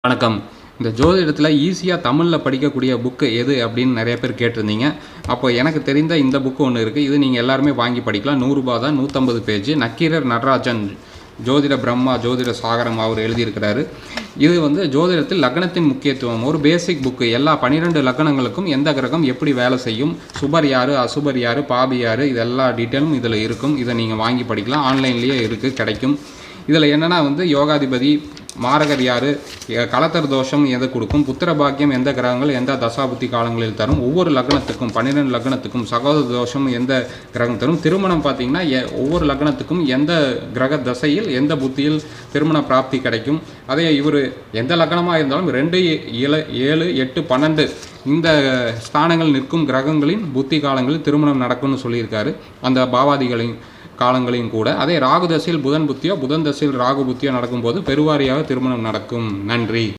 வணக்கம். இந்த ஜோதிடத்தில ஈஸியா தமிழ்ல படிக்கக்கூடிய புக் எது அப்படின்னு நெறைய பேர் கேட்டிருந்தீங்க. அப்போ எனக்கு தெரிந்த இந்த புக் ஒண்ணு இருக்கு. இது நீங்க எல்லாருமே வாங்கி படிக்கலாம். ரூ. 100 தான். 150 பேஜ். நக்கீரர் நடராஜன் ஜோதிட பிரம்மா, ஜோதிட சாகரம் அவர் எழுதியிருக்கிறாரு. இது ஜோதிடத்தில் லக்னத்தின் முக்கியத்துவம். ஒரு பேசிக் புக். எல்லா 12 லக்னங்களுக்கும் எந்த கிரகம் எப்படி வேலை செய்யும், சுபர் யாரு, அசுபர் யாரு, பாபி யாரு, இது எல்லா டீட்டெயிலும் இதில இருக்கும். இதை நீங்க வாங்கி படிக்கலாம். ஆன்லைன்லேயே இருக்கு, கிடைக்கும். இதில் என்னன்னா யோகாதிபதி, மாரகர் யாரு, கலத்தர் தோஷம் எதை கொடுக்கும், புத்திர பாக்கியம் எந்த கிரகங்கள் எந்த தசாபுத்தி காலங்களில் தரும், ஒவ்வொரு லக்னத்துக்கும் 12 லக்னத்துக்கும் சகோதர தோஷம் எந்த கிரகம் தரும், திருமணம் பார்த்தீங்கன்னா ஒவ்வொரு லக்னத்துக்கும் எந்த கிரக தசையில் எந்த புத்தியில் திருமண பிராப்தி கிடைக்கும். அதே இவர் எந்த லக்னமாக இருந்தாலும் 2, 7, 8, 12 இந்த ஸ்தானங்கள் நிற்கும் கிரகங்களின் புத்தி காலங்களில் திருமணம் நடக்கும்னு சொல்லியிருக்காரு. அந்த பாவாதிகளின் காலங்களையும் கூட. அதே ராகு தசையில் புதன் புத்தியோ, புதன் தசையில் ராகு புத்தியோ நடக்கும்போது பெருவாரியாக திருமணம் நடக்கும். நன்றி.